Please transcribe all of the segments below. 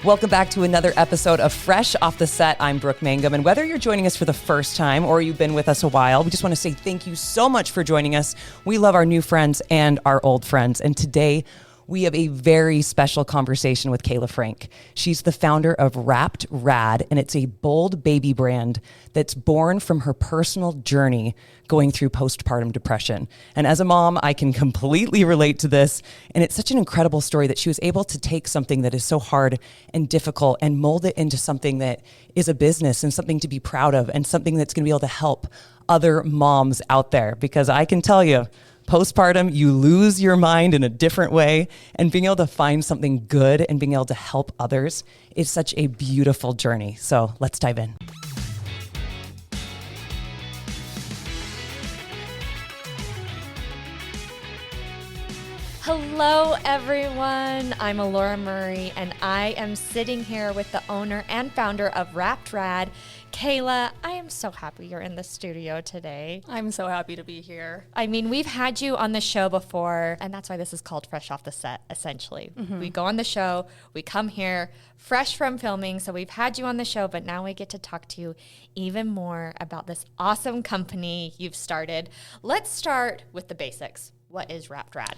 Welcome back to another episode of Fresh Off the Set. I'm Brooke Mangum, and whether you're joining us for the first time or you've been with us a while, we just want to say thank you so much for joining us. We love our new friends and our old friends, and today we have a very special conversation with Kayla Frank. She's the founder of Wrapped Rad, and it's a bold baby brand that's born from her personal journey going through postpartum depression. And as a mom, I can completely relate to this. And it's such an incredible story that she was able to take something that is so hard and difficult and mold it into something that is a business and something to be proud of and something that's going to be able to help other moms out there. Because I can tell you, postpartum, you lose your mind in a different way, and being able to find something good and being able to help others is such a beautiful journey. So let's dive in. Hello, everyone. I'm Alora Murray, and I am sitting here with the owner and founder of Wrapped Rad, Kayla. I am so happy you're in the studio today. I'm so happy to be here. I mean, we've had you on the show before, and that's why this is called Fresh Off the Set, essentially. Mm-hmm. We go on the show, we come here fresh from filming, so we've had you on the show, but now we get to talk to you even more about this awesome company you've started. Let's start with the basics. What is Wrapped Rad?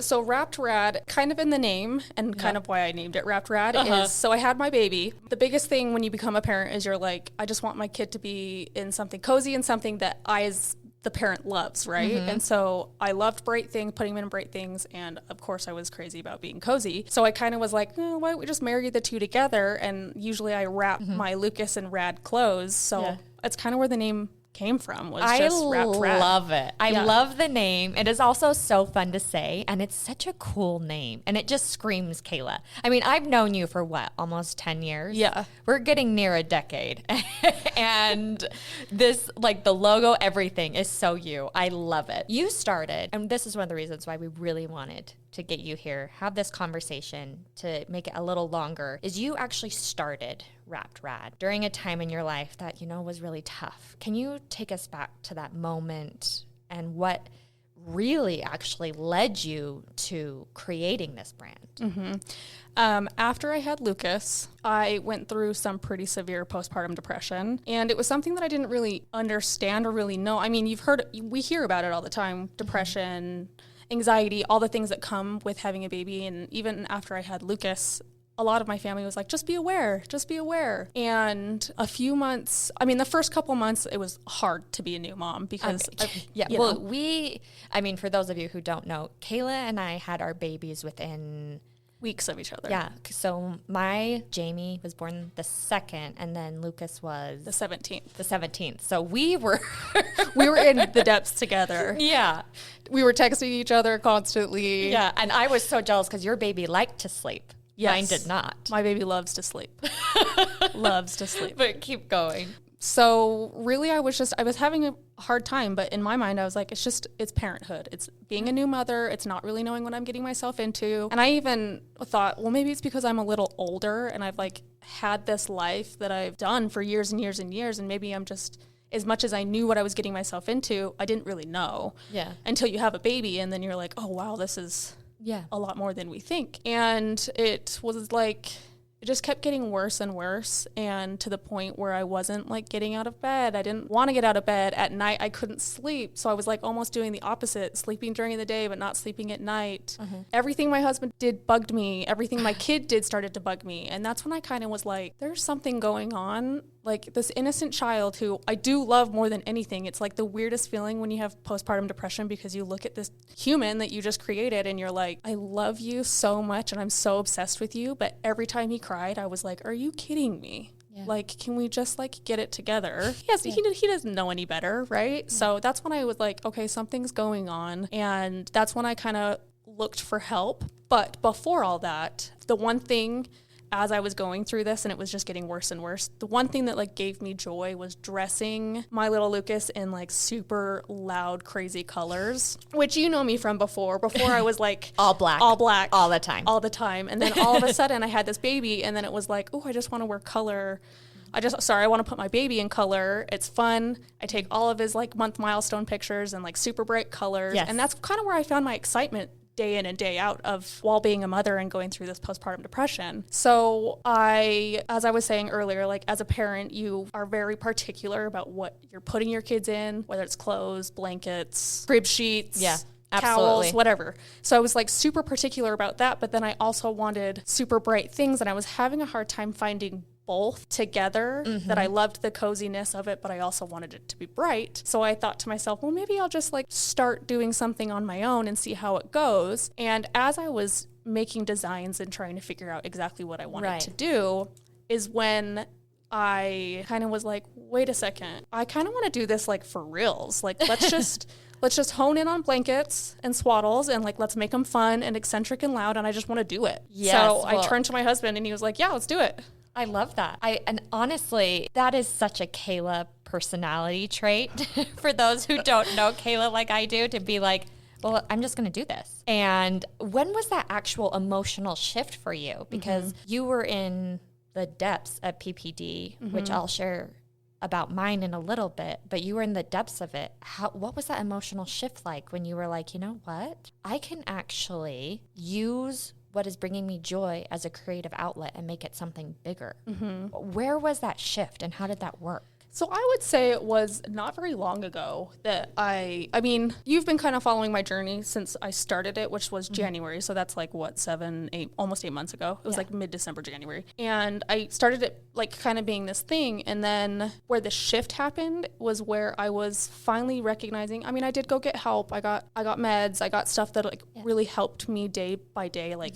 So Wrapped Rad, kind of in the name and kind of why I named it Wrapped Rad is, so I had my baby. The biggest thing when you become a parent is you're like, I just want my kid to be in something cozy and something that I as the parent loves, right? Mm-hmm. And so I loved bright things, putting them in bright things. And of course I was crazy about being cozy. So I kind of was like, why don't we just marry the two together? And usually I wrap my Lucas in Rad clothes. So it's kind of where the name came from, was just Wrapped Rad. I love it. I love the name. It is also so fun to say, and it's such a cool name, and it just screams Kayla. I mean, I've known you for what, almost 10 years? Yeah. We're getting near a decade, and this, like the logo, everything is so you. I love it. You started, and this is one of the reasons why we really wanted to get you here, have this conversation to make it a little longer, is you actually started Wrapped Rad during a time in your life that, was really tough. Can you take us back to that moment and what really actually led you to creating this brand? Mm-hmm. After I had Lucas, I went through some pretty severe postpartum depression, and it was something that I didn't really understand or really know. I mean, we hear about it all the time, depression, anxiety, all the things that come with having a baby. And even after I had Lucas, a lot of my family was like, just be aware. And a few months, the first couple months, it was hard to be a new mom because, for those of you who don't know, Kayla and I had our babies within weeks of each other. Yeah. So my Jamie was born the 2nd, and then Lucas was the 17th. The 17th. So we were in the depths together. Yeah. We were texting each other constantly. Yeah. And I was so jealous because your baby liked to sleep. Yes. Mine did not. My baby loves to sleep. Loves to sleep. But keep going. So really I was having a hard time, but in my mind I was like, it's parenthood. It's being a new mother. It's not really knowing what I'm getting myself into. And I even thought, well, maybe it's because I'm a little older and I've had this life that I've done for years and years and years. And maybe I'm just, as much as I knew what I was getting myself into, I didn't really know. Yeah. Until you have a baby and then you're like, oh wow, this is a lot more than we think. And it was like, it just kept getting worse and worse, and to the point where I wasn't getting out of bed. I didn't want to get out of bed. At night, I couldn't sleep. So I was almost doing the opposite, sleeping during the day, but not sleeping at night. Mm-hmm. Everything my husband did bugged me. Everything my kid did started to bug me. And that's when I kind of was like, there's something going on. This innocent child who I do love more than anything. It's the weirdest feeling when you have postpartum depression, because you look at this human that you just created and you're like, I love you so much and I'm so obsessed with you. But every time he cried, I was like, are you kidding me? Yeah. Can we just get it together? He doesn't know any better, right? Yeah. So that's when I was like, okay, something's going on. And that's when I kind of looked for help. But before all that, the one thing, as I was going through this and it was just getting worse and worse, the one thing that gave me joy was dressing my little Lucas in super loud, crazy colors, which you know me from before. Before I was all black all the time. And then all of a sudden I had this baby, and then it was oh, I just want to wear color. I want to put my baby in color. It's fun. I take all of his month milestone pictures and super bright colors. Yes. And that's kind of where I found my excitement day in and day out of while being a mother and going through this postpartum depression. So as I was saying earlier, like as a parent, you are very particular about what you're putting your kids in, whether it's clothes, blankets, crib sheets. Yeah. Towels, Absolutely. whatever. So I was like super particular about that, but then I also wanted super bright things, and I was having a hard time finding both together, that I loved the coziness of it, but I also wanted it to be bright. So I thought to myself, well, maybe I'll just like start doing something on my own and see how it goes. And as I was making designs and trying to figure out exactly what I wanted to do is when I kind of was like, wait a second, I kind of want to do this like for reals. Like, let's just hone in on blankets and swaddles and like, let's make them fun and eccentric and loud. And I just want to do it. Yes, so I turned to my husband and he was like, yeah, let's do it. I love that. And honestly, that is such a Kayla personality trait for those who don't know Kayla like I do, to be like, well, I'm just going to do this. And when was that actual emotional shift for you? Because you were in the depths of PPD, which I'll share about mine in a little bit, but you were in the depths of it. What was that emotional shift like when you were like, you know what? I can actually use what is bringing me joy as a creative outlet and make it something bigger. Where was that shift and how did that work? So I would say it was not very long ago that I mean, you've been kind of following my journey since I started it, which was January. So that's like what, 8 months ago. It was like mid-December, January. And I started it like kind of being this thing. And then where the shift happened was where I was finally recognizing, I mean, I did go get help. I got meds. I got stuff that like really helped me day by day, like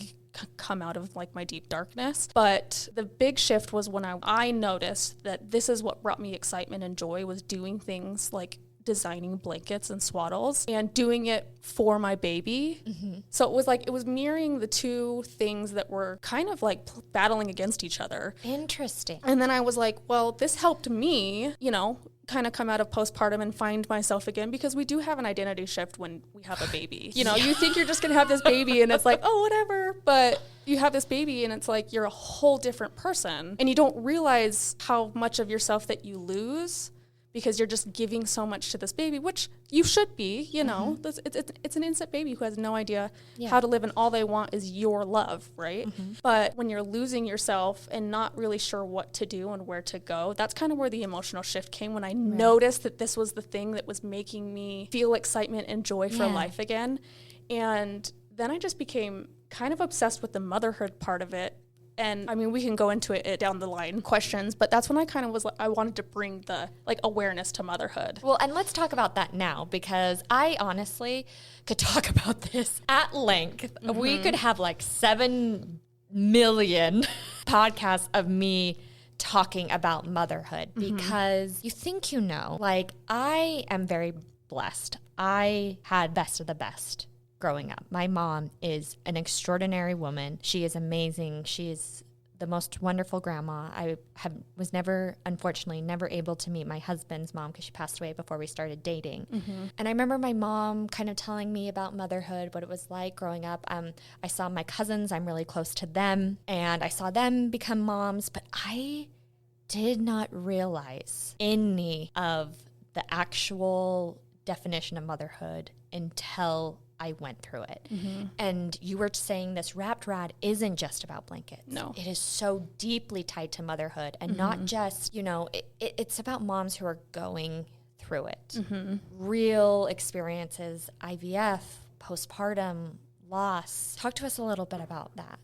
come out of like my deep darkness. But the big shift was when I noticed that this is what brought me excitement and joy, was doing things like designing blankets and swaddles and doing it for my baby. So it was mirroring the two things that were kind of like battling against each other. Interesting. And then I was like, well, this helped me, kind of come out of postpartum and find myself again, because we do have an identity shift when we have a baby. You think you're just going to have this baby and it's like, oh, whatever. But you have this baby and it's like you're a whole different person, and you don't realize how much of yourself that you lose because you're just giving so much to this baby, which you should be, It's an innocent baby who has no idea how to live, and all they want is your love, right? But when you're losing yourself and not really sure what to do and where to go, that's kind of where the emotional shift came, when I noticed that this was the thing that was making me feel excitement and joy for life again. And then I just became kind of obsessed with the motherhood part of it. And I mean, we can go into it down the line questions, but that's when I kind of was like, I wanted to bring the like awareness to motherhood. Well, and let's talk about that now, because I honestly could talk about this at length. We could have like 7 million podcasts of me talking about motherhood, because you think, like, I am very blessed. I had best of the best growing up. My mom is an extraordinary woman. She is amazing. She is the most wonderful grandma. I was unfortunately never able to meet my husband's mom because she passed away before we started dating. And I remember my mom kind of telling me about motherhood, what it was like growing up. I saw my cousins, I'm really close to them, and I saw them become moms, but I did not realize any of the actual definition of motherhood until I went through it. And you were saying this Wrapped Rad isn't just about blankets. No. It is so deeply tied to motherhood, and not just, it's about moms who are going through it. Real experiences, IVF, postpartum, loss. Talk to us a little bit about that.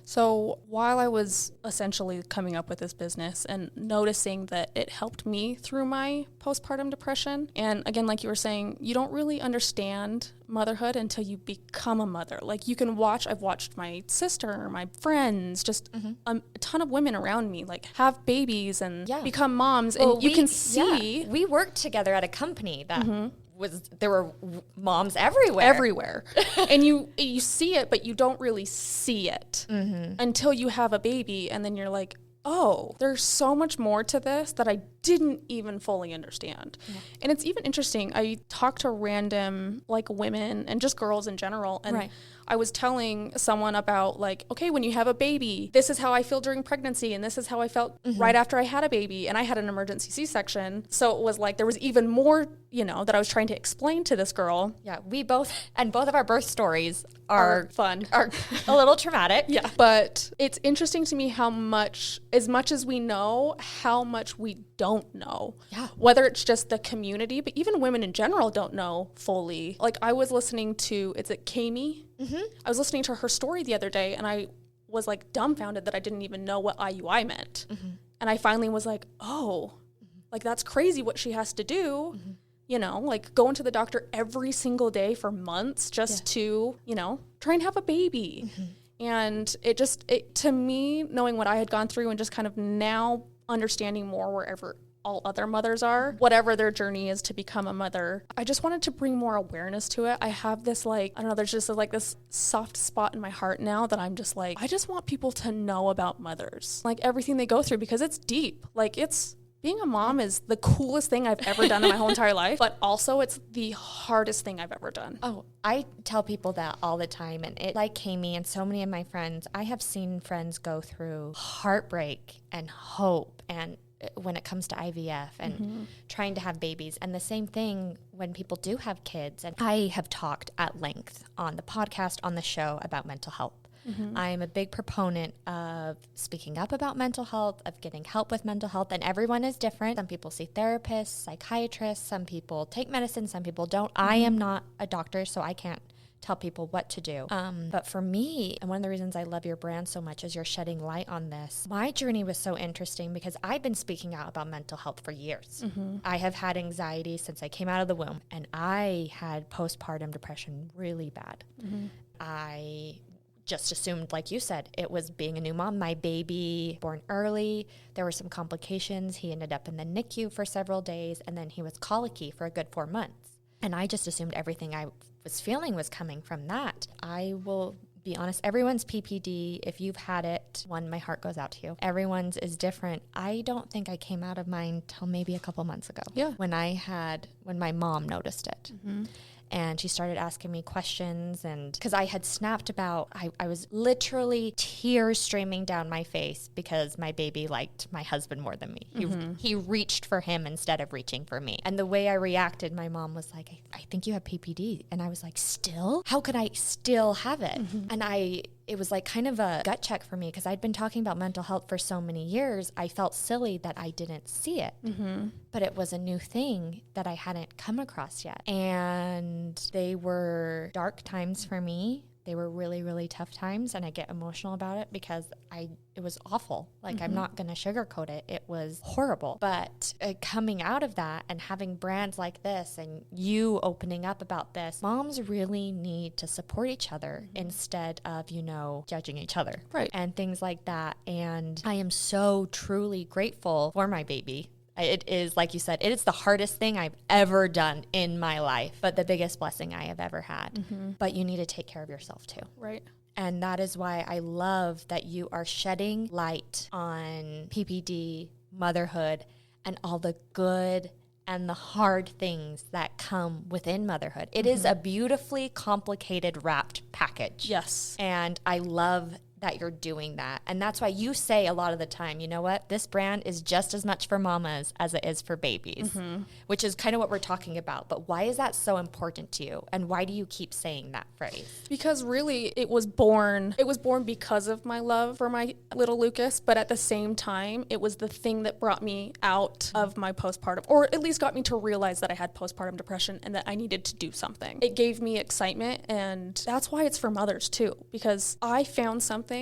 So while I was essentially coming up with this business and noticing that it helped me through my postpartum depression, and again, like you were saying, you don't really understand motherhood until you become a mother. Like I've watched my sister, my friends, just a ton of women around me like have babies and become moms, and you can see. Yeah. We worked together at a company that there were moms everywhere. And you see it, but you don't really see it until you have a baby, and then you're like, oh, there's so much more to this that I didn't even fully understand. And it's even interesting, I talk to random like women and just girls in general, and I was telling someone about like, okay, when you have a baby, this is how I feel during pregnancy, and this is how I felt right after I had a baby, and I had an emergency C-section. So it was like there was even more, that I was trying to explain to this girl. Yeah, both of our birth stories are fun, are a little traumatic. Yeah. But it's interesting to me as much as we know, how much we don't know. Yeah. Whether it's just the community, but even women in general don't know fully. Like I was listening to, is it Kayla? Mm-hmm. I was listening to her story the other day, and I was like dumbfounded that I didn't even know what IUI meant. Mm-hmm. And I finally was like, oh, like that's crazy what she has to do. Mm-hmm. Like going to the doctor every single day for months just to, try and have a baby. Mm-hmm. And it to me, knowing what I had gone through and just kind of now understanding more wherever all other mothers are, whatever their journey is to become a mother, I just wanted to bring more awareness to it. I have this there's just this soft spot in my heart now that I'm just like, I just want people to know about mothers, like everything they go through, because it's deep. Like being a mom is the coolest thing I've ever done in my whole entire life, but also it's the hardest thing I've ever done. Oh, I tell people that all the time. And like Kayla and so many of my friends, I have seen friends go through heartbreak and hope and when it comes to IVF and trying to have babies. And the same thing when people do have kids. And I have talked at length on the podcast, on the show, about mental health. Mm-hmm. I'm a big proponent of speaking up about mental health, of getting help with mental health, and everyone is different. Some people see therapists, psychiatrists, some people take medicine, some people don't. Mm-hmm. I am not a doctor, so I can't tell people what to do. But for me, and one of the reasons I love your brand so much is you're shedding light on this. My journey was so interesting because I've been speaking out about mental health for years. Mm-hmm. I have had anxiety since I came out of the womb, and I had postpartum depression really bad. Mm-hmm. I just assumed, like you said, it was being a new mom. My baby born early. There were some complications. He ended up in the NICU for several days, and then he was colicky for a good 4 months. And I just assumed everything I was feeling was coming from that. I will be honest, everyone's PPD, if you've had it, my heart goes out to you. Everyone's is different. I don't think I came out of mine till maybe a couple months ago. Yeah. When my mom noticed it. Mm-hmm. And she started asking me questions, and because I had snapped about, I was literally tears streaming down my face because my baby liked my husband more than me. He reached for him instead of reaching for me. And the way I reacted, my mom was like, I think you have PPD. And I was like, still? How could I still have it? Mm-hmm. And it was like kind of a gut check for me because I'd been talking about mental health for so many years. I felt silly that I didn't see it, but it was a new thing that I hadn't come across yet. And they were dark times for me. They were really, really tough times, and I get emotional about it because it was awful. Like, I'm not going to sugarcoat it. It was horrible. But coming out of that and having brands like this and you opening up about this, moms really need to support each other instead of, judging each other. Right. And things like that. And I am so truly grateful for my baby. It is, like you said, it is the hardest thing I've ever done in my life, but the biggest blessing I have ever had. Mm-hmm. But you need to take care of yourself too. Right. And that is why I love that you are shedding light on PPD, motherhood, and all the good and the hard things that come within motherhood. It is a beautifully complicated wrapped package. Yes. And I love that you're doing that. And that's why you say a lot of the time, you know what, this brand is just as much for mamas as it is for babies, which is kind of what we're talking about. But why is that so important to you? And why do you keep saying that phrase? Because really it was born because of my love for my little Lucas. But at the same time, it was the thing that brought me out of my postpartum, or at least got me to realize that I had postpartum depression and that I needed to do something. It gave me excitement. And that's why it's for mothers too, because I found something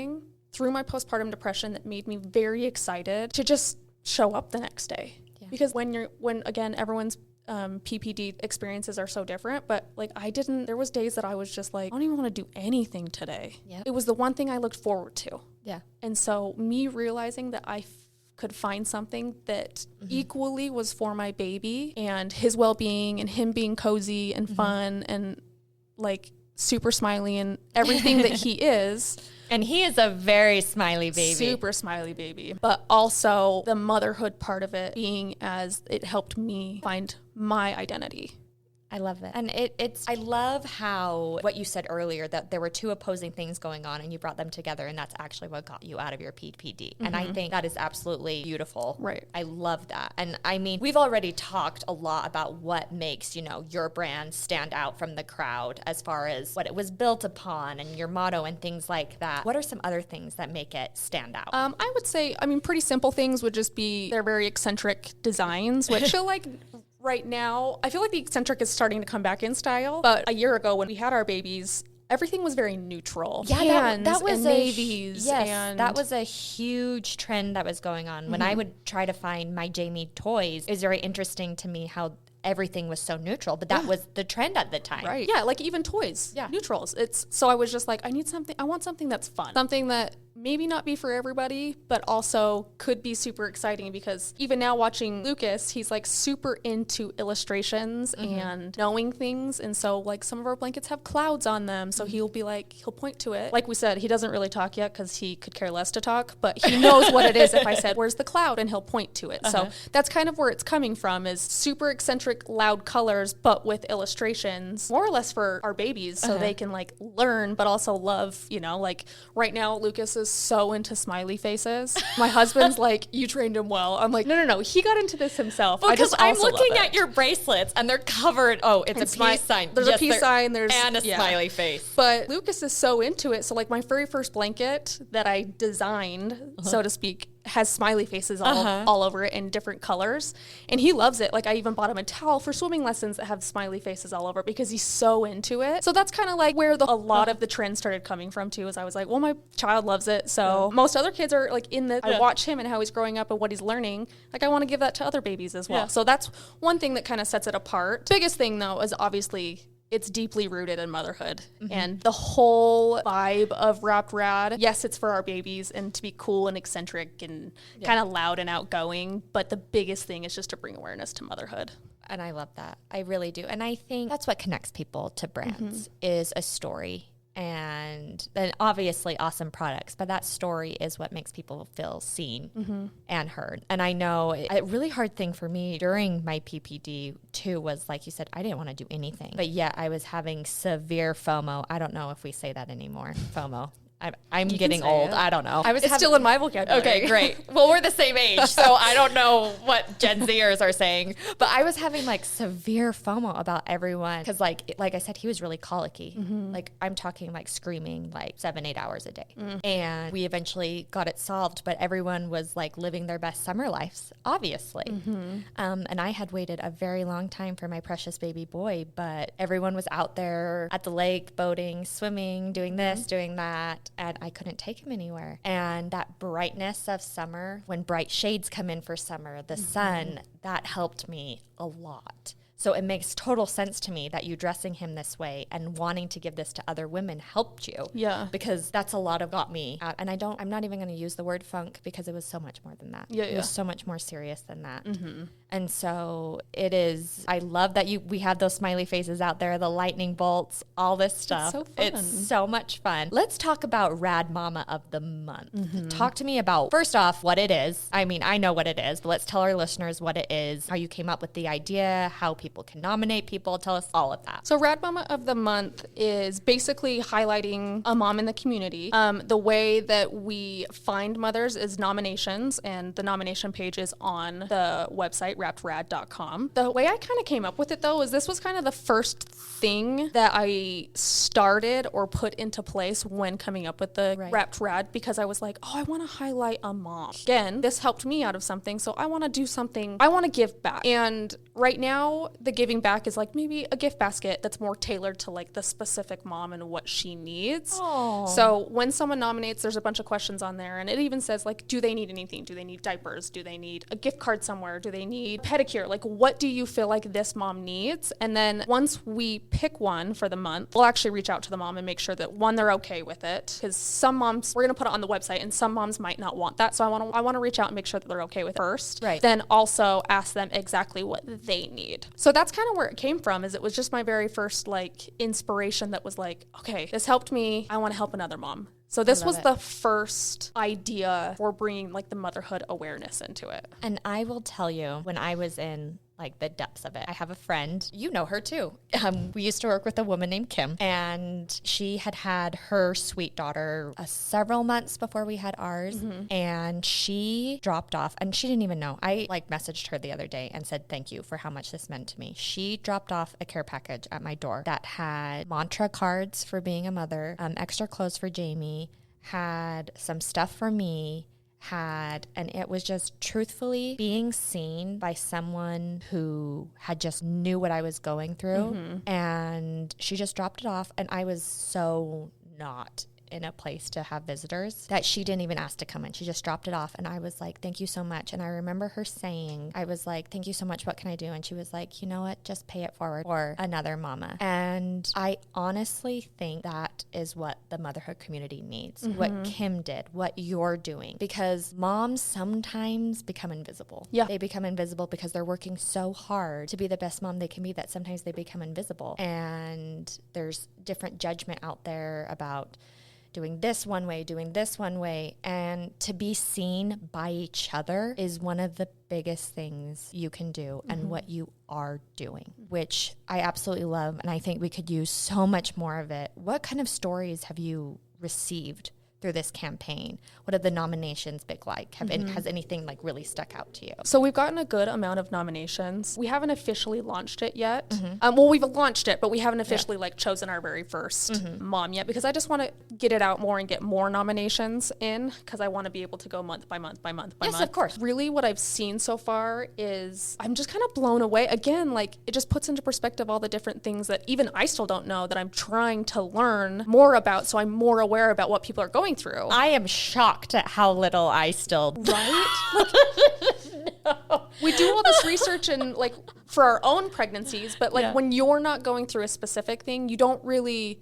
through my postpartum depression that made me very excited to just show up the next day. Yeah. Because when again, everyone's PPD experiences are so different, but like there was days that I was just like, I don't even want to do anything today. Yep. It was the one thing I looked forward to. Yeah. And so me realizing that I could find something that equally was for my baby and his well-being and him being cozy and fun and like super smiley and everything that he is. And he is a very smiley baby. Super smiley baby. But also the motherhood part of it being as it helped me find my identity. I love it. And I love how what you said earlier, that there were two opposing things going on and you brought them together, and that's actually what got you out of your PPD. And I think that is absolutely beautiful. Right. I love that. And I mean, we've already talked a lot about what makes, your brand stand out from the crowd as far as what it was built upon and your motto and things like that. What are some other things that make it stand out? I would say, pretty simple things would just be their very eccentric designs, which I feel like right now, I feel like the eccentric is starting to come back in style. But a year ago when we had our babies, everything was very neutral. Yeah, that was and navies. That was a huge trend that was going on. When I would try to find my Jamie toys, it was very interesting to me how everything was so neutral, but that was the trend at the time. Right. Yeah, like even toys. Yeah. Neutrals. So I was just like, I want something that's fun. Something that maybe not be for everybody, but also could be super exciting, because even now watching Lucas, he's like super into illustrations and knowing things. And so like some of our blankets have clouds on them. So he'll point to it. Like we said, he doesn't really talk yet because he could care less to talk, but he knows what it is if I said, where's the cloud? And he'll point to it. So that's kind of where it's coming from, is super eccentric, loud colors, but with illustrations, more or less for our babies. So they can like learn, but also love, like right now, Lucas is so into smiley faces. My husband's like, you trained him well. I'm like, no. He got into this himself. Because I'm looking at your bracelets and they're covered. Oh, it's a peace sign. There's a peace sign. And a smiley face. But Lucas is so into it. So like my very first blanket that I designed, so to speak, has smiley faces all over it in different colors. And he loves it. Like I even bought him a towel for swimming lessons that have smiley faces all over it because he's so into it. So that's kind of like where a lot of the trend started coming from too, is I was like, well, my child loves it. So most other kids are like I watch him and how he's growing up and what he's learning. Like I want to give that to other babies as well. Yeah. So that's one thing that kind of sets it apart. Biggest thing though is obviously it's deeply rooted in motherhood and the whole vibe of Wrapped Rad. Yes, it's for our babies and to be cool and eccentric and kind of loud and outgoing. But the biggest thing is just to bring awareness to motherhood. And I love that. I really do. And I think that's what connects people to brands is a story. And then obviously awesome products, but that story is what makes people feel seen and heard. And I know a really hard thing for me during my PPD too was, like you said, I didn't want to do anything, but yet I was having severe FOMO. I don't know if we say that anymore. FOMO. I'm getting old. I don't know. It's still in my vocabulary. Okay, great. Well, we're the same age, so I don't know what Gen Zers are saying. But I was having like severe FOMO about everyone because, like I said, he was really colicky. Like I'm talking like screaming like 7-8 hours a day. And we eventually got it solved, but everyone was like living their best summer lives, obviously. And I had waited a very long time for my precious baby boy, but everyone was out there at the lake, boating, swimming, doing this, doing that. And I couldn't take him anywhere. And that brightness of summer, when bright shades come in for summer, the sun, that helped me a lot. So it makes total sense to me that you dressing him this way and wanting to give this to other women helped you. Yeah. Because that's a lot of got me out. And I'm not even going to use the word funk because it was so much more than that. It was so much more serious than that. And so it is, I love that we have those smiley faces out there, the lightning bolts, all this stuff. It's so fun. It's so much fun. Let's talk about Rad Mama of the Month. Talk to me about, first off, what it is. I mean, I know what it is, but let's tell our listeners what it is, how you came up with the idea, how people can nominate people. Tell us all of that. So Rad Mama of the Month is basically highlighting a mom in the community. The way that we find mothers is nominations, and the nomination page is on the website, wrappedrad.com. The way I kind of came up with it, though, is this was kind of the first thing that I started or put into place when coming up with the Wrapped Rad, because I was like, oh, I want to highlight a mom. Again, this helped me out of something, so I want to do something. I want to give back. And right now, the giving back is like maybe a gift basket that's more tailored to like the specific mom and what she needs. Aww. So when someone nominates, there's a bunch of questions on there, and it even says like, do they need anything? Do they need diapers? Do they need a gift card somewhere? Do they need pedicure? Like, what do you feel like this mom needs? And then once we pick one for the month, we'll actually reach out to the mom and make sure that one, they're okay with it, because some moms, we're going to put it on the website, and some moms might not want that. So I want to reach out and make sure that they're okay with it first. Right. Then also ask them exactly what they need. So that's kind of where it came from, is it was just my very first like inspiration that was like, okay, this helped me. I want to help another mom. So this was the first idea for bringing like the motherhood awareness into it. And I will tell you, when I was in like the depths of it. I have a friend, you know her too. We used to work with a woman named Kim, and she had her sweet daughter several months before we had ours, and she dropped off, and she didn't even know. I like messaged her the other day and said thank you for how much this meant to me. She dropped off a care package at my door that had mantra cards for being a mother, extra clothes for Jamie, had some stuff for me, and it was just truthfully being seen by someone who had just knew what I was going through. And she just dropped it off, and I was so not in a place to have visitors that she didn't even ask to come in. She just dropped it off, and I was like, thank you so much. And I remember her saying, I was like, thank you so much, what can I do? And she was like, you know what, just pay it forward for another mama. And I honestly think that is what the motherhood community needs, what Kim did, what you're doing, because moms sometimes become invisible. They become invisible because they're working so hard to be the best mom they can be that sometimes they become invisible. And there's different judgment out there about doing this one way, and to be seen by each other is one of the biggest things you can do, and what you are doing, which I absolutely love, and I think we could use so much more of it. What kind of stories have you received through this campaign? What have the nominations been like? Has anything like really stuck out to you? So we've gotten a good amount of nominations. We haven't officially launched it yet. Well, we've launched it, but we haven't officially like chosen our very first mom yet, because I just want to get it out more and get more nominations in, because I want to be able to go month by month by month by month. Yes, of course. Really what I've seen so far is I'm just kind of blown away. Again, like it just puts into perspective all the different things that even I still don't know that I'm trying to learn more about, so I'm more aware about what people are going through. I am shocked at how little I still right. No. We do all this research and like for our own pregnancies, but like when you're not going through a specific thing, you don't really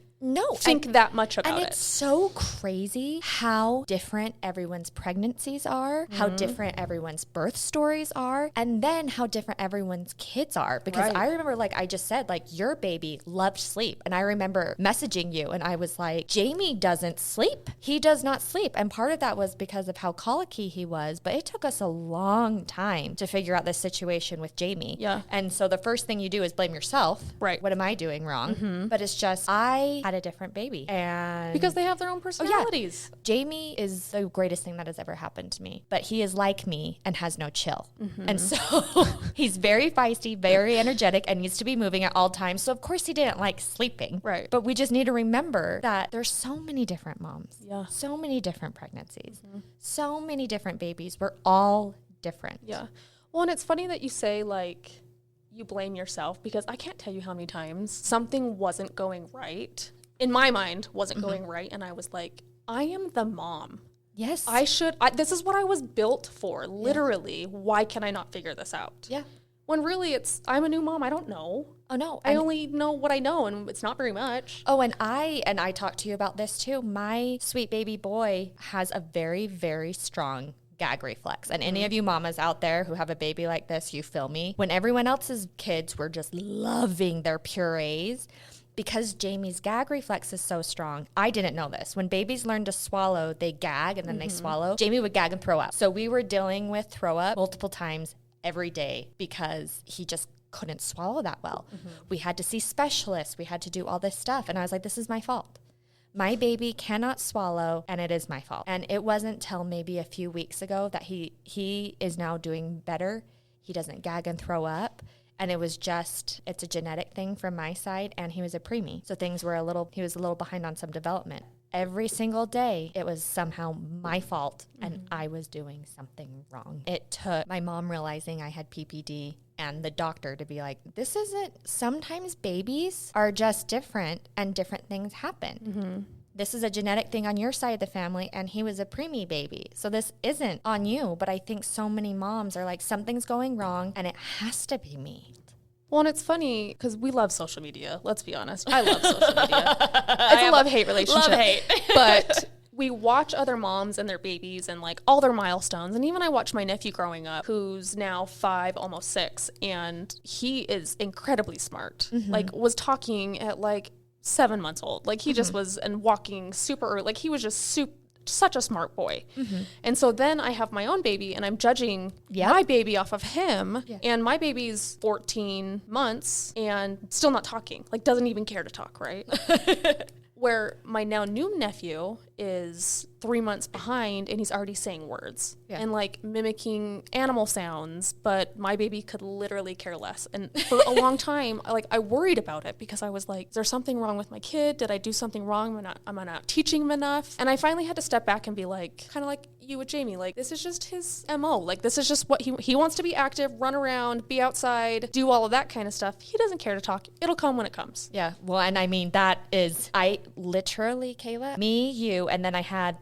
think that much about it. And it's so crazy how different everyone's pregnancies are, how different everyone's birth stories are, and then how different everyone's kids are. Because I remember, like I just said, like your baby loved sleep. And I remember messaging you and I was like, Jamie doesn't sleep. He does not sleep. And part of that was because of how colicky he was. But it took us a long time to figure out this situation with Jamie. Yeah. And so the first thing you do is blame yourself. Right. What am I doing wrong? But it's just, I had a different baby, and because they have their own personalities. Jamie is the greatest thing that has ever happened to me, but he is like me and has no chill. And so he's very feisty, very energetic, and needs to be moving at all times. So of course he didn't like sleeping, right? But we just need to remember that there's so many different moms, so many different pregnancies, so many different babies. We're all different. Well, and it's funny that you say like you blame yourself, because I can't tell you how many times something wasn't going right. In my mind, wasn't going right. And I was like, I am the mom. Yes. This is what I was built for, literally. Why can I not figure this out? When really I'm a new mom. I don't know. Oh, no. I only know what I know, and it's not very much. Oh, and I talked to you about this too. My sweet baby boy has a very, very strong gag reflex. And any of you mamas out there who have a baby like this, you feel me. When everyone else's kids were just loving their purees, because Jamie's gag reflex is so strong. I didn't know this. When babies learn to swallow, they gag and then they swallow. Jamie would gag and throw up. So we were dealing with throw up multiple times every day because he just couldn't swallow that well. We had to see specialists. We had to do all this stuff. And I was like, this is my fault. My baby cannot swallow, and it is my fault. And it wasn't till maybe a few weeks ago that he is now doing better. He doesn't gag and throw up. And it's a genetic thing from my side, and he was a preemie. So he was a little behind on some development. Every single day, it was somehow my fault, and I was doing something wrong. It took my mom realizing I had PPD and the doctor to be like, sometimes babies are just different, and different things happen. This is a genetic thing on your side of the family, and he was a preemie baby. So this isn't on you, but I think so many moms are like, something's going wrong, and it has to be me. Well, and it's funny because we love social media. Let's be honest. I love social media. It's a love-hate relationship. Love-hate. But we watch other moms and their babies and like all their milestones. And even I watch my nephew growing up, who's now 5, almost 6, and he is incredibly smart. Like was talking at like 7 months old. Like he just was, and walking super early. Like he was just such a smart boy. And so then I have my own baby and I'm judging my baby off of him. And my baby's 14 months and still not talking, like doesn't even care to talk, right? Where my now new nephew is 3 months behind and he's already saying words and like mimicking animal sounds, but my baby could literally care less. And for a long time, I worried about it because I was like, is there something wrong with my kid? Did I do something wrong? Am I not teaching him enough? And I finally had to step back and be like, kind of like you with Jamie, like this is just his MO. Like this is just what he wants to be active, run around, be outside, do all of that kind of stuff. He doesn't care to talk. It'll come when it comes. Yeah. Well, and I mean, I literally, Kayla, me, you, and then I had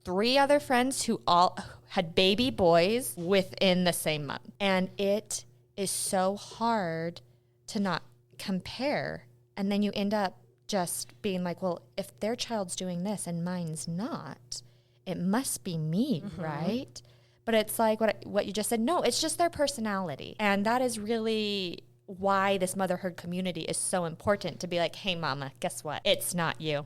3 other friends who all had baby boys within the same month. And it is so hard to not compare. And then you end up just being like, well, if their child's doing this and mine's not, it must be me, right? But it's like what you just said. No, it's just their personality. And that is really why this motherhood community is so important, to be like, hey, mama, guess what? It's not you.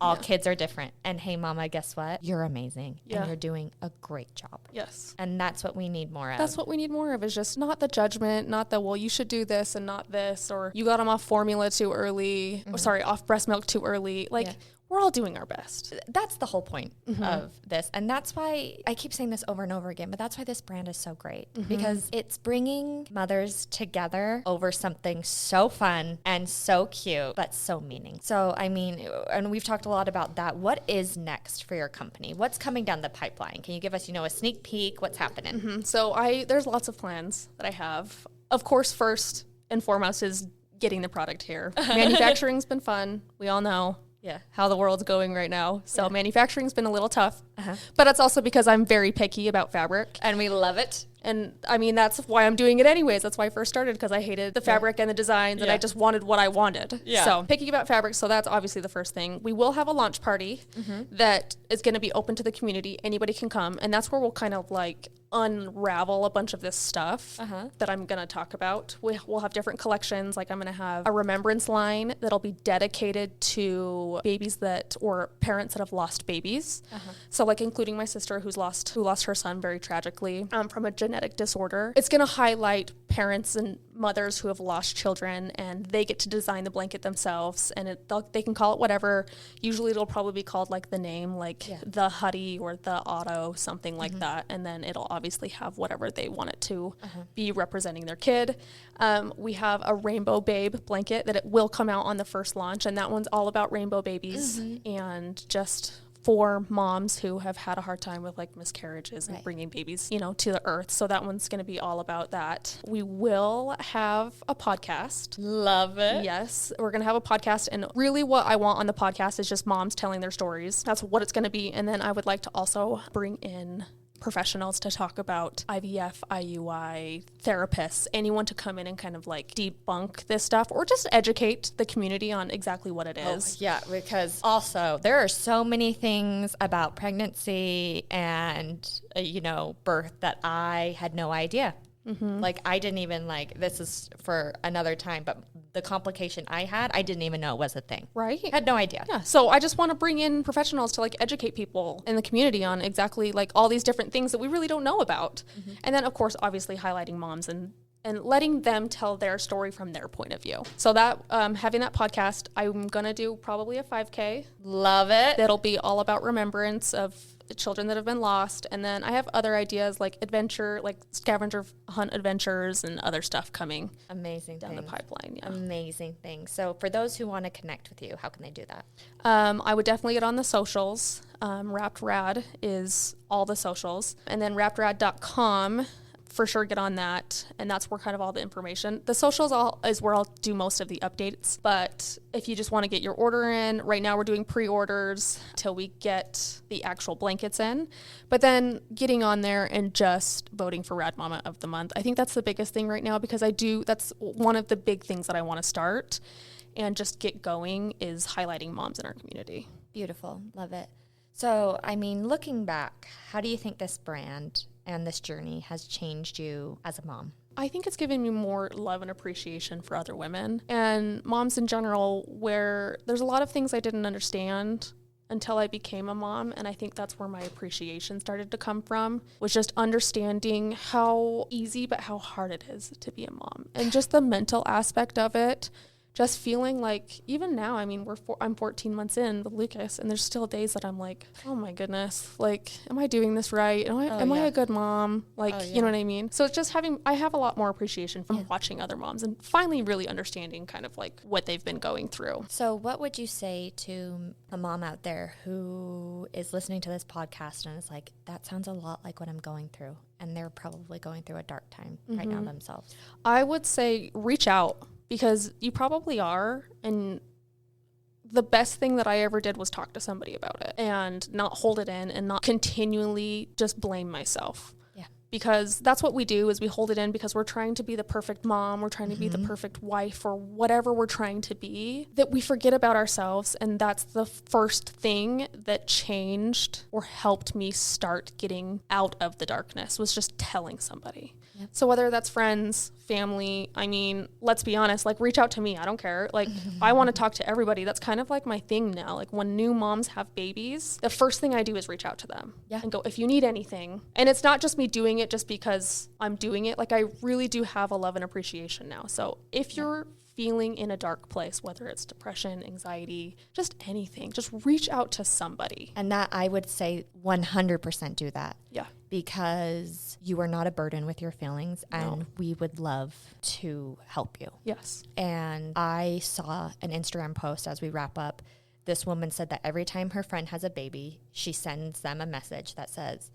All kids are different. And hey, mama, guess what? You're amazing. And you're doing a great job. Yes. And that's what we need more of. That's what we need more of, is just not the judgment, not the, well, you should do this and not this, or you got them off formula too early, or sorry, off breast milk too early. Like, we're all doing our best. That's the whole point of this. And that's why I keep saying this over and over again, but that's why this brand is so great, because it's bringing mothers together over something so fun and so cute, but so meaning. So, I mean, and we've talked a lot about that. What is next for your company? What's coming down the pipeline? Can you give us, a sneak peek? What's happening? So there's lots of plans that I have. Of course, first and foremost is getting the product here. Manufacturing's been fun. We all know how the world's going right now. So manufacturing's been a little tough, but it's also because I'm very picky about fabric. And we love it. And I mean, that's why I'm doing it anyways. That's why I first started, because I hated the fabric and the designs and I just wanted what I wanted. So picky about fabric. So that's obviously the first thing. We will have a launch party that is going to be open to the community. Anybody can come. And that's where we'll kind of like unravel a bunch of this stuff that I'm going to talk about. We'll have different collections. Like I'm going to have a remembrance line that'll be dedicated to babies or parents that have lost babies. So like including my sister who lost her son very tragically from a genetic disorder. It's going to highlight parents and mothers who have lost children, and they get to design the blanket themselves, and they can call it whatever. Usually it'll probably be called like the name, like the Huddy or the Auto, something like that, and then it'll obviously have whatever they want it to be representing their kid. We have a Rainbow Babe blanket that it will come out on the first launch, and that one's all about rainbow babies and just for moms who have had a hard time with like miscarriages and bringing babies, to the earth. So that one's going to be all about that. We will have a podcast. Love it. Yes, we're going to have a podcast. And really what I want on the podcast is just moms telling their stories. That's what it's going to be. And then I would like to also bring in professionals to talk about IVF, IUI, therapists, anyone to come in and kind of like debunk this stuff or just educate the community on exactly what it is. Yeah, because also there are so many things about pregnancy and, birth that I had no idea. Like I didn't even this is for another time, but the complication I had, I didn't even know it was a thing. Right. Had no idea. Yeah. So I just want to bring in professionals to educate people in the community on exactly all these different things that we really don't know about. And then of course, obviously highlighting moms and letting them tell their story from their point of view. So that having that podcast, I'm going to do probably a 5K. Love it. That'll be all about remembrance of children that have been lost. And then I have other ideas like adventure, like scavenger hunt adventures and other stuff coming down the pipeline. Yeah. Amazing things. So for those who want to connect with you, how can they do that? I would definitely get on the socials. Wrapped Rad is all the socials. And then wrappedrad.com. For sure, get on that, and that's where kind of all the information. The socials is where I'll do most of the updates, but if you just want to get your order in, right now we're doing pre-orders till we get the actual blankets in, but then getting on there and just voting for Rad Mama of the Month. I think that's the biggest thing right now, because that's one of the big things that I want to start and just get going is highlighting moms in our community. Beautiful. Love it. So, looking back, how do you think this brand and this journey has changed you as a mom? I think it's given me more love and appreciation for other women and moms in general, where there's a lot of things I didn't understand until I became a mom. And I think that's where my appreciation started to come from, was just understanding how easy but how hard it is to be a mom, and just the mental aspect of it. Just feeling like, even now, I mean, I'm 14 months in with Lucas, and there's still days that I'm like, oh my goodness, like, am I doing this right? Am I a good mom? Like, you know what I mean? So it's just I have a lot more appreciation from watching other moms and finally really understanding kind of like what they've been going through. So what would you say to a mom out there who is listening to this podcast and is like, that sounds a lot like what I'm going through, and they're probably going through a dark time right now themselves? I would say reach out, because you probably are. And the best thing that I ever did was talk to somebody about it and not hold it in and not continually just blame myself. Yeah. Because that's what we do, is we hold it in because we're trying to be the perfect mom. We're trying to be the perfect wife, or whatever we're trying to be, that we forget about ourselves. And that's the first thing that changed or helped me start getting out of the darkness, was just telling somebody. Yep. So whether that's friends, family, I mean, let's be honest, like, reach out to me. I don't care. Like, I want to talk to everybody. That's kind of like my thing now. Like, when new moms have babies, the first thing I do is reach out to them and go, if you need anything. And it's not just me doing it just because I'm doing it. Like, I really do have a love and appreciation now. So if you're feeling in a dark place, whether it's depression, anxiety, just anything, just reach out to somebody. And that, I would say 100% do that. Yeah. Because you are not a burden with your feelings, and we would love to help you. Yes. And I saw an Instagram post as we wrap up. This woman said that every time her friend has a baby, she sends them a message that says,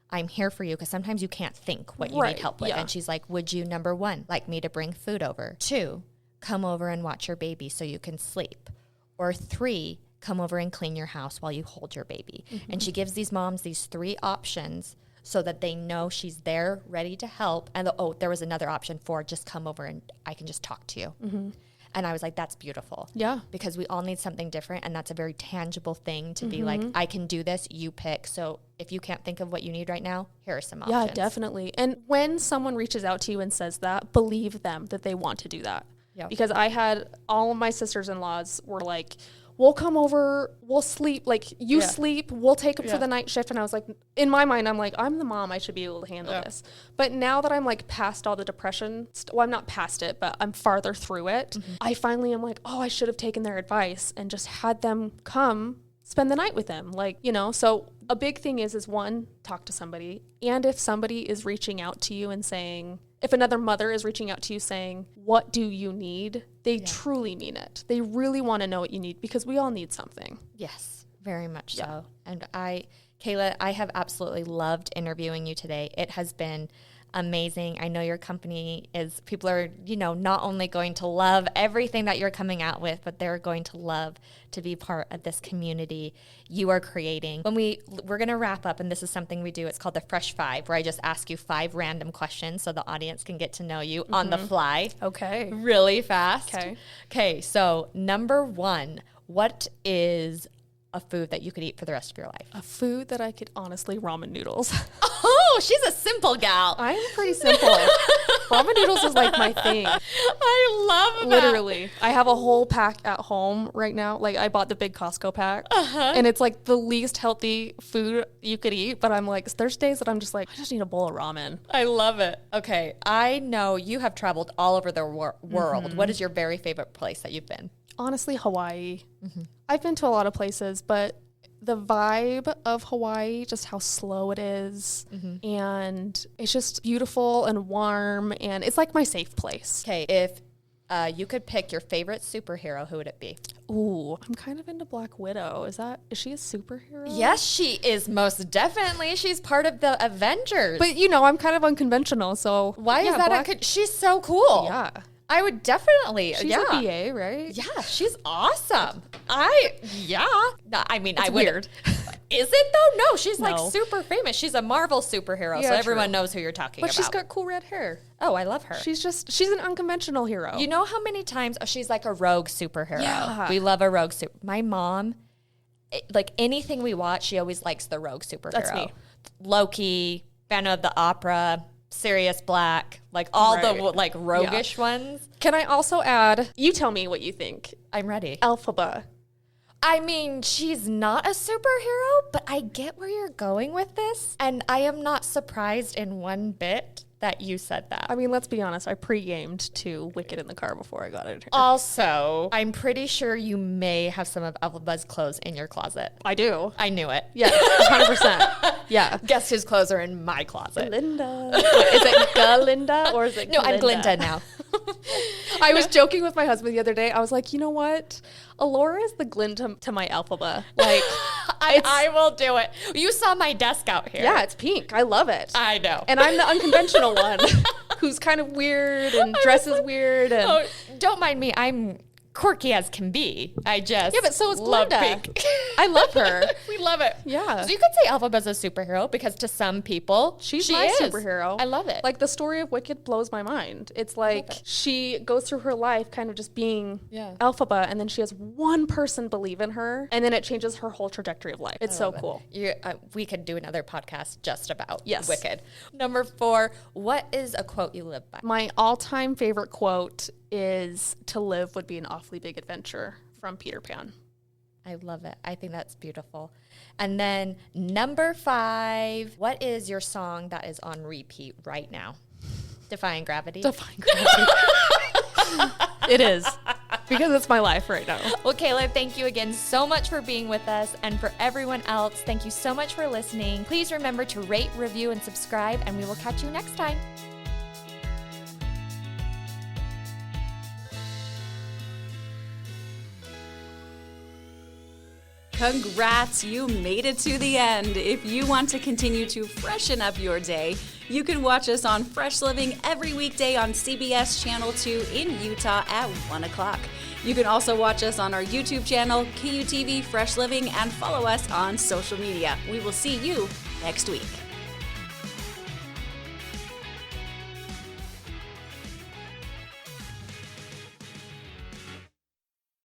I'm here for you, because sometimes you can't think what you need help with. Yeah. And she's like, would you, number 1, like me to bring food over? 2, come over and watch your baby so you can sleep. Or 3, come over and clean your house while you hold your baby. And she gives these moms these 3 options so that they know she's there, ready to help. And there was another option, 4, just come over and I can just talk to you. And I was like, that's beautiful. Yeah. Because we all need something different, and that's a very tangible thing to be like, I can do this, you pick. So if you can't think of what you need right now, here are some options. Yeah, definitely. And when someone reaches out to you and says that, believe them that they want to do that. Yeah. Because I had all of my sisters-in-laws were like, we'll come over, we'll sleep, like, you sleep, we'll take them for the night shift. And I was like, in my mind, I'm like, I'm the mom, I should be able to handle this. But now that I'm like past all the depression, well, I'm not past it, but I'm farther through it. I finally am like, oh, I should have taken their advice and just had them come spend the night with them. Like, you know, so a big thing is 1, talk to somebody. And if somebody is reaching out to you and saying, if another mother is reaching out to you saying, what do you need? They truly mean it. They really want to know what you need, because we all need something. Yes, very much so. And Kayla, I have absolutely loved interviewing you today. It has been amazing. I know your company people are, not only going to love everything that you're coming out with, but they're going to love to be part of this community you are creating. When we're going to wrap up, and this is something we do, it's called the Fresh 5, where I just ask you 5 random questions so the audience can get to know you on the fly. Okay. Really fast. Okay. So number 1, what is a food that you could eat for the rest of your life? A food that I could, honestly, ramen noodles. Oh, she's a simple gal. I'm pretty simple. Ramen noodles is like my thing. I love that. Literally. I have a whole pack at home right now. Like, I bought the big Costco pack. And it's like the least healthy food you could eat. But I'm like, there's days that I'm just like, I just need a bowl of ramen. I love it. Okay. I know you have traveled all over the world. What is your very favorite place that you've been? Honestly, Hawaii. I've been to a lot of places, but the vibe of Hawaii, just how slow it is, and it's just beautiful and warm, and it's like my safe place. Okay, if you could pick your favorite superhero, who would it be? Ooh, I'm kind of into Black Widow. Is she a superhero? Yes, she is, most definitely. She's part of the Avengers. But, I'm kind of unconventional, so... Why is that? She's so cool. Yeah. I would definitely, she's a BA, right? Yeah, she's awesome. I mean, it's weird. Is it though? No, she's like super famous. She's a Marvel superhero, so everyone knows who you're talking about. But she's got cool red hair. Oh, I love her. She's an unconventional hero. You know how many times she's like a rogue superhero? Yeah. We love a rogue My mom, like anything we watch, she always likes the rogue superhero. That's me. Loki, Phantom of the Opera, Sirius Black, like all the like roguish ones. Can I also add, you tell me what you think. I'm ready. Elphaba. I mean, she's not a superhero, but I get where you're going with this. And I am not surprised in one bit that you said that. I mean, let's be honest. I pre-gamed to Wicked in the car before I got it here. Also, I'm pretty sure you may have some of Elphaba's clothes in your closet. I do. I knew it. Yeah, 100%. Yeah. Guess his clothes are in my closet. Linda. Is it Galinda or is it No, Glinda? I'm Glinda now. I was joking with my husband the other day. I was like, you know what? Allura is the Glinda to my Elphaba. Like, I will do it. You saw my desk out here. yeah, it's pink. I love it. I know. And I'm the unconventional one who's kind of weird and dresses weird. And Oh, don't mind me. I'm quirky as can be. I just yeah, but so is love Glinda. pink. I love her. We love it. Yeah. So you could say Elphaba's a superhero because to some people, She's she my is. superhero. I love it. Like the story of Wicked blows my mind. It's like she goes through her life kind of just being Elphaba, and then she has one person believe in her, and then it changes her whole trajectory of life. It's so cool. We could do another podcast just about Yes. Wicked. Number 4, what is a quote you live by? My all-time favorite quote is "To live would be an awfully big adventure" from Peter Pan. I love it. I think that's beautiful. And then number 5, what is your song that is on repeat right now? Defying Gravity. Defying Gravity. It is. Because it's my life right now. Well, Kayla, thank you again so much for being with us. And for everyone else, thank you so much for listening. Please remember to rate, review, and subscribe, and we will catch you next time. Congrats, you made it to the end. If you want to continue to freshen up your day, you can watch us on Fresh Living every weekday on CBS Channel 2 in Utah at 1 o'clock. You can also watch us on our YouTube channel, KUTV Fresh Living, and follow us on social media. We will see you next week.